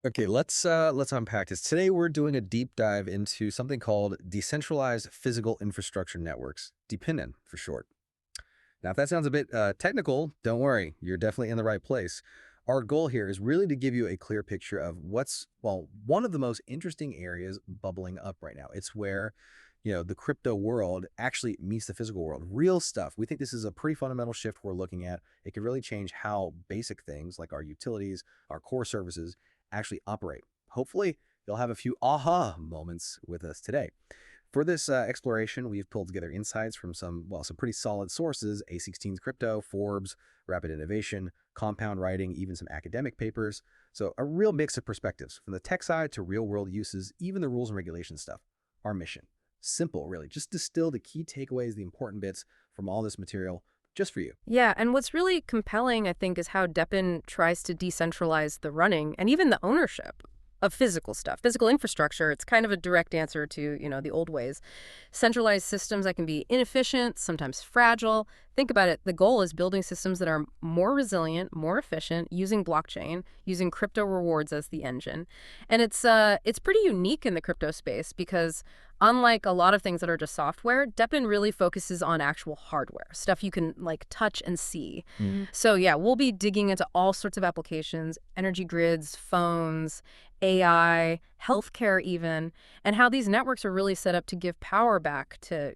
Okay, let's unpack this. Today we're doing a deep dive into something called decentralized physical infrastructure networks, DePIN for short. Now, if that sounds a bit technical, don't worry, you're definitely in the right place. Our goal here is really to give you a clear picture of what's, well, one of the most interesting areas bubbling up right now. It's where, the crypto world actually meets the physical world. Real stuff. We think this is a pretty fundamental shift we're looking at. It could really change how basic things like our utilities, our core services actually operate. Hopefully, you'll have a few aha moments with us today. For this exploration, we've pulled together insights from some pretty solid sources: A16's Crypto, Forbes, Rapid Innovation, Compound Writing, even some academic papers. So a real mix of perspectives, from the tech side to real-world uses, even the rules and regulations stuff. Our mission: simple, really. Just distill the key takeaways, the important bits from all this material, just for you. Yeah, and what's really compelling, I think, is how DePIN tries to decentralize the running and even the ownership of physical stuff, physical infrastructure. It's kind of a direct answer to, the old ways. Centralized systems that can be inefficient, sometimes fragile. Think about it. The goal is building systems that are more resilient, more efficient, using blockchain, using crypto rewards as the engine. And it's pretty unique in the crypto space because unlike a lot of things that are just software, DePIN really focuses on actual hardware, stuff you can like touch and see. So yeah, we'll be digging into all sorts of applications, energy grids, phones, AI, healthcare even, and how these networks are really set up to give power back to,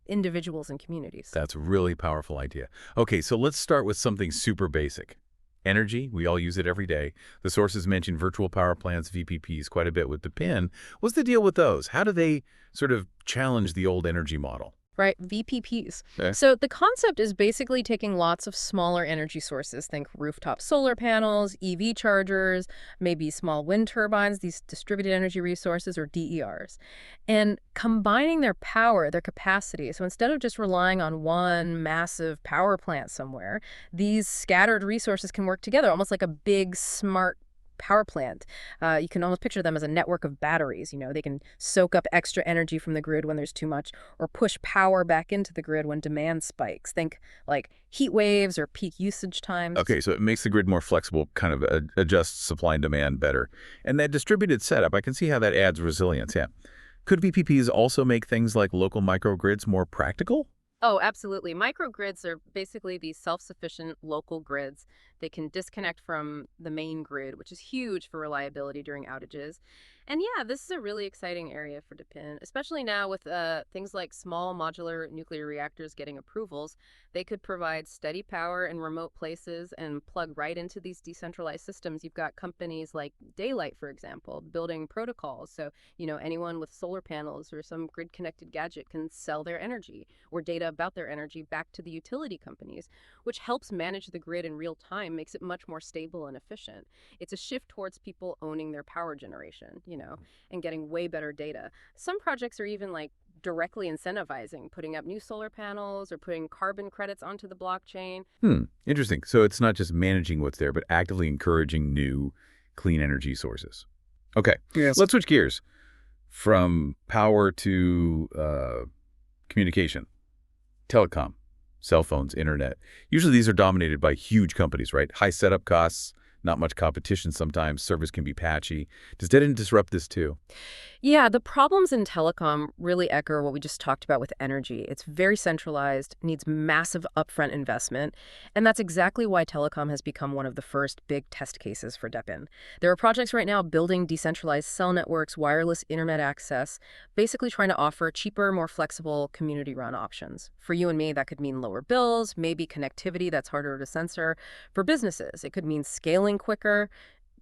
individuals and communities. That's a really powerful idea. Okay, so let's start with something super basic. Energy, we all use it every day. The sources mentioned virtual power plants, VPPs, quite a bit with the PIN. What's the deal with those? How do they sort of challenge the old energy model? Right, VPPs. Okay. So the concept is basically taking lots of smaller energy sources, think rooftop solar panels, EV chargers, maybe small wind turbines, these distributed energy resources or DERs, and combining their power, their capacity. So instead of just relying on one massive power plant somewhere, these scattered resources can work together, almost like a big, smart power plant. You can almost picture them as a network of batteries. They can soak up extra energy from the grid when there's too much, or push power back into the grid when demand spikes. Think like heat waves or peak usage times. Okay, so it makes the grid more flexible, kind of adjusts supply and demand better. And that distributed setup, I can see how that adds resilience, yeah. Could VPPs also make things like local microgrids more practical? Oh, absolutely. Microgrids are basically these self-sufficient local grids. They can disconnect from the main grid, which is huge for reliability during outages. And yeah, this is a really exciting area for DePIN, especially now with things like small modular nuclear reactors getting approvals. They could provide steady power in remote places and plug right into these decentralized systems. You've got companies like Daylight, for example, building protocols. So, anyone with solar panels or some grid-connected gadget can sell their energy or data about their energy back to the utility companies, which helps manage the grid in real time, makes it much more stable and efficient. It's a shift towards people owning their power generation, and getting way better data. Some projects are even like directly incentivizing, putting up new solar panels or putting carbon credits onto the blockchain. Interesting. So it's not just managing what's there, but actively encouraging new clean energy sources. Okay, Yes. let's switch gears from power to communication. Telecom, cell phones, internet. Usually these are dominated by huge companies, right? High setup costs, not much competition sometimes, service can be patchy. Does data disrupt this too? Yeah, the problems in telecom really echo what we just talked about with energy. It's very centralized, needs massive upfront investment, and that's exactly why telecom has become one of the first big test cases for DePIN. There are projects right now building decentralized cell networks, wireless internet access, basically trying to offer cheaper, more flexible community-run options. For you and me, that could mean lower bills, maybe connectivity that's harder to censor. For businesses, it could mean scaling quicker,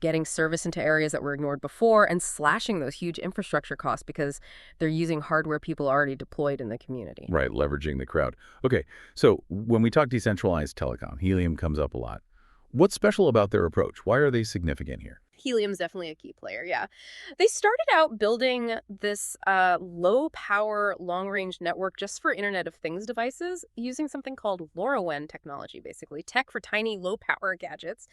getting service into areas that were ignored before, and slashing those huge infrastructure costs because they're using hardware people already deployed in the community. Right, leveraging the crowd. Okay, so when we talk decentralized telecom, Helium comes up a lot. What's special about their approach? Why are they significant here? Helium's definitely a key player, yeah. They started out building this low power, long range network just for Internet of Things devices using something called LoRaWAN technology, basically, tech for tiny low power gadgets.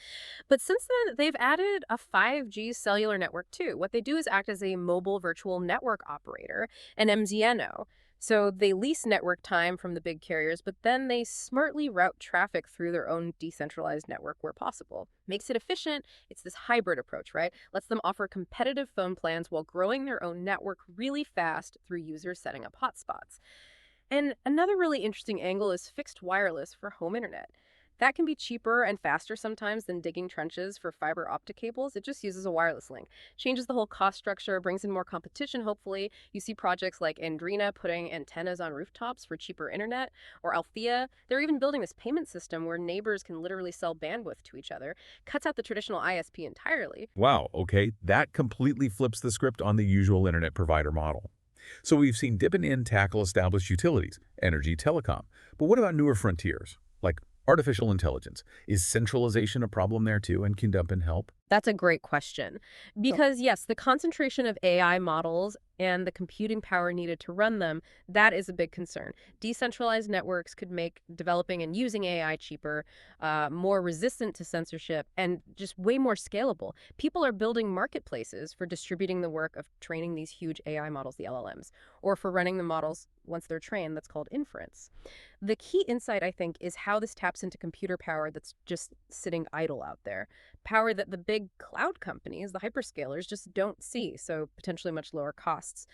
But since then, they've added a 5G cellular network too. What they do is act as a mobile virtual network operator, an MZNO. So they lease network time from the big carriers, but then they smartly route traffic through their own decentralized network where possible. Makes it efficient. It's this hybrid approach, right? Lets them offer competitive phone plans while growing their own network really fast through users setting up hotspots. And another really interesting angle is fixed wireless for home internet. That can be cheaper and faster sometimes than digging trenches for fiber optic cables. It just uses a wireless link. Changes the whole cost structure, brings in more competition, hopefully. You see projects like Andrina putting antennas on rooftops for cheaper internet, or Althea. They're even building this payment system where neighbors can literally sell bandwidth to each other. Cuts out the traditional ISP entirely. Wow, okay, that completely flips the script on the usual internet provider model. So we've seen DePIN tackle established utilities, energy, telecom. But what about newer frontiers, like artificial intelligence? Is centralization a problem there too, and can DePIN help? That's a great question. Because, yes, the concentration of AI models and the computing power needed to run them, that is a big concern. Decentralized networks could make developing and using AI cheaper, more resistant to censorship, and just way more scalable. People are building marketplaces for distributing the work of training these huge AI models, the LLMs, or for running the models once they're trained. That's called inference. The key insight, I think, is how this taps into computer power that's just sitting idle out there. Power that the big cloud companies, the hyperscalers, just don't see, so potentially much lower costs.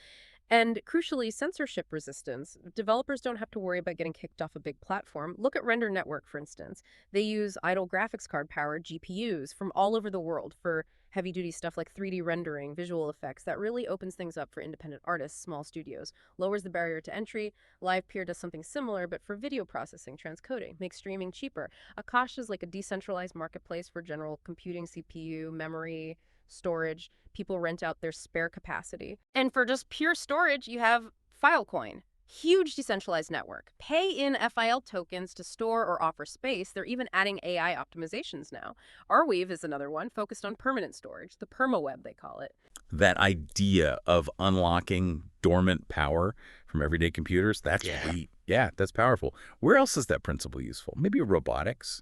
And crucially, censorship resistance. Developers don't have to worry about getting kicked off a big platform. Look at Render Network, for instance. They use idle graphics card powered GPUs from all over the world for heavy duty stuff like 3D rendering, visual effects. That really opens things up for independent artists, small studios, lowers the barrier to entry. LivePeer does something similar, but for video processing, transcoding, makes streaming cheaper. Akash is like a decentralized marketplace for general computing, CPU, memory, storage. People rent out their spare capacity. And for just pure storage, you have Filecoin. Huge decentralized network. Pay in FIL tokens to store or offer space. They're even adding AI optimizations now. Arweave is another one focused on permanent storage, the permaweb they call it. That idea of unlocking dormant power from everyday computers, that's sweet. Yeah, that's powerful. Where else is that principle useful? Maybe robotics?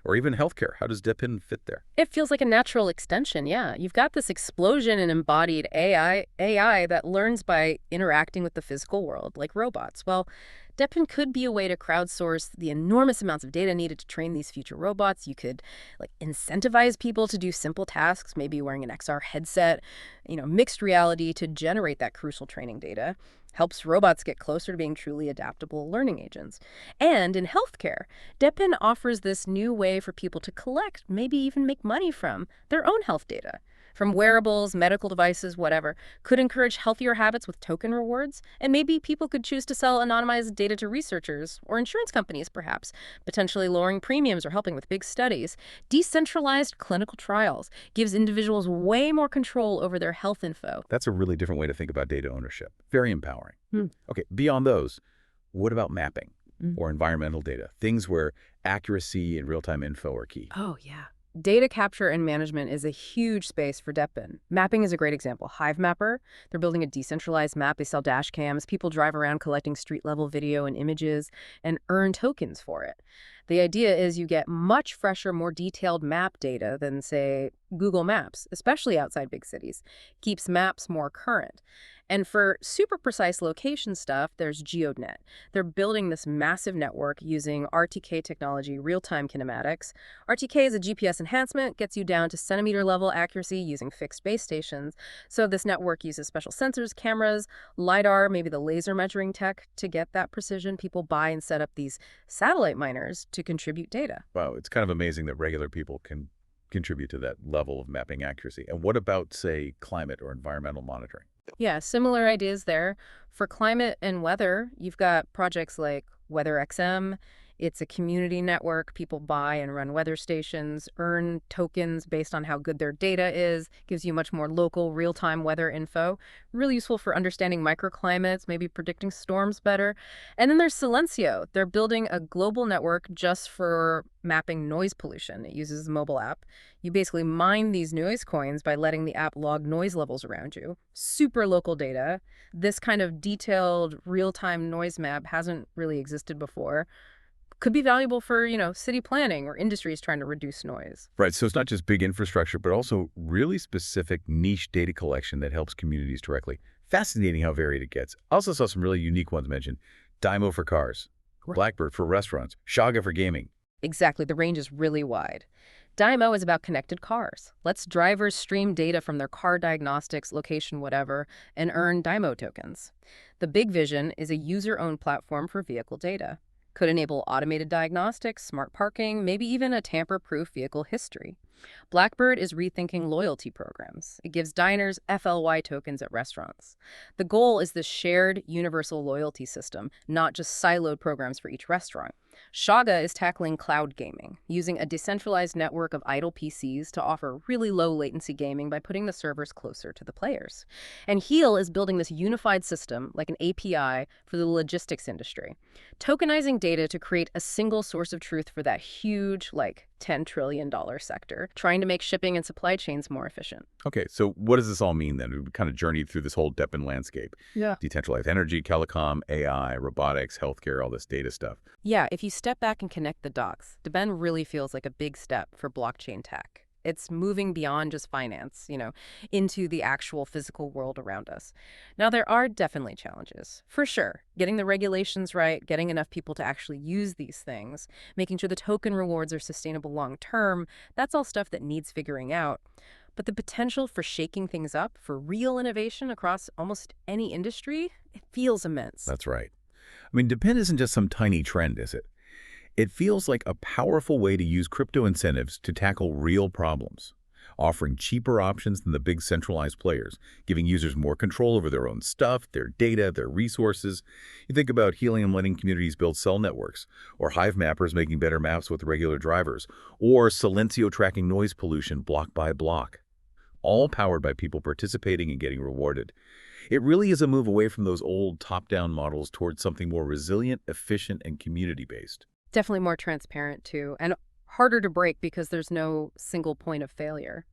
Or even healthcare. How does DePIN fit there? It feels like a natural extension, yeah. You've got this explosion in embodied AI that learns by interacting with the physical world, like robots. Well, DePIN could be a way to crowdsource the enormous amounts of data needed to train these future robots. You could incentivize people to do simple tasks, maybe wearing an XR headset, mixed reality to generate that crucial training data. Helps robots get closer to being truly adaptable learning agents. And in healthcare, DePIN offers this new way for people to collect, maybe even make money from, their own health data. From wearables, medical devices, whatever, could encourage healthier habits with token rewards, and maybe people could choose to sell anonymized data to researchers or insurance companies, perhaps, potentially lowering premiums or helping with big studies. Decentralized clinical trials gives individuals way more control over their health info. That's a really different way to think about data ownership. Very empowering. Okay, beyond those, what about mapping or environmental data? Things where accuracy and real-time info are key. Oh, yeah. Data capture and management is a huge space for DePIN. Mapping is a great example. Hivemapper, they're building a decentralized map. They sell dash cams. People drive around collecting street-level video and images and earn tokens for it. The idea is you get much fresher, more detailed map data than, say, Google Maps, especially outside big cities. Keeps maps more current. And for super precise location stuff, there's GeoNet. They're building this massive network using RTK technology, real-time kinematics. RTK is a GPS enhancement, gets you down to centimeter-level accuracy using fixed base stations. So this network uses special sensors, cameras, LiDAR, maybe the laser measuring tech to get that precision. People buy and set up these satellite miners to contribute data. Wow, it's kind of amazing that regular people can contribute to that level of mapping accuracy. And what about, say, climate or environmental monitoring? Yeah, similar ideas there. For climate and weather, you've got projects like WeatherXM. It's a community network. People buy and run weather stations, earn tokens based on how good their data is, gives you much more local, real-time weather info. Really useful for understanding microclimates, maybe predicting storms better. And then there's Silencio. They're building a global network just for mapping noise pollution. It uses a mobile app. You basically mine these noise coins by letting the app log noise levels around you. Super local data. This kind of detailed real-time noise map hasn't really existed before. Could be valuable for, city planning or industries trying to reduce noise. Right, so it's not just big infrastructure, but also really specific niche data collection that helps communities directly. Fascinating how varied it gets. I also saw some really unique ones mentioned. Daimo for cars, Right. Blackbird for restaurants, Shaga for gaming. Exactly, the range is really wide. Daimo is about connected cars. Lets drivers stream data from their car diagnostics, location, whatever, and earn Daimo tokens. The big vision is a user-owned platform for vehicle data. Could enable automated diagnostics, smart parking, maybe even a tamper-proof vehicle history. Blackbird is rethinking loyalty programs. It gives diners FLY tokens at restaurants. The goal is this shared universal loyalty system, not just siloed programs for each restaurant. Shaga is tackling cloud gaming, using a decentralized network of idle PCs to offer really low latency gaming by putting the servers closer to the players. And Heal is building this unified system, like an API, for the logistics industry, tokenizing data to create a single source of truth for that huge, like, $10 trillion sector, trying to make shipping and supply chains more efficient. Okay, so what does this all mean then? We've kind of journeyed through this whole DePIN landscape. Yeah. Decentralized energy, telecom, AI, robotics, healthcare, all this data stuff. Yeah, if you step back and connect the dots, DePIN really feels like a big step for blockchain tech. It's moving beyond just finance, into the actual physical world around us. Now, there are definitely challenges, for sure. Getting the regulations right, getting enough people to actually use these things, making sure the token rewards are sustainable long term, that's all stuff that needs figuring out. But the potential for shaking things up, for real innovation across almost any industry, it feels immense. That's right. I mean, DePIN isn't just some tiny trend, is it? It feels like a powerful way to use crypto incentives to tackle real problems, offering cheaper options than the big centralized players, giving users more control over their own stuff, their data, their resources. You think about Helium letting communities build cell networks, or Hivemappers making better maps with regular drivers, or Silencio tracking noise pollution block by block, all powered by people participating and getting rewarded. It really is a move away from those old top-down models towards something more resilient, efficient, and community-based. Definitely more transparent, too, and harder to break because there's no single point of failure.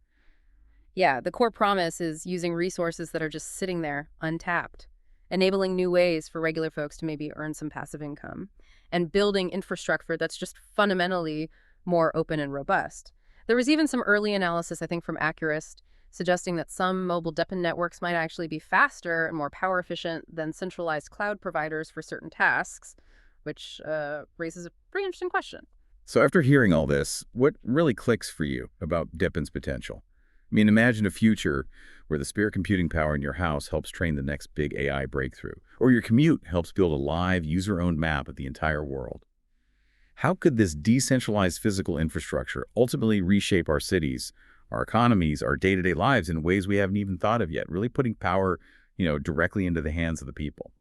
Yeah, the core promise is using resources that are just sitting there, untapped, enabling new ways for regular folks to maybe earn some passive income, and building infrastructure that's just fundamentally more open and robust. There was even some early analysis, I think, from Accurist, suggesting that some mobile DePIN networks might actually be faster and more power efficient than centralized cloud providers for certain tasks, which raises a pretty interesting question. So after hearing all this, what really clicks for you about DePIN's potential? I mean, imagine a future where the spare computing power in your house helps train the next big AI breakthrough, or your commute helps build a live, user-owned map of the entire world. How could this decentralized physical infrastructure ultimately reshape our cities, our economies, our day-to-day lives in ways we haven't even thought of yet, really putting power, directly into the hands of the people?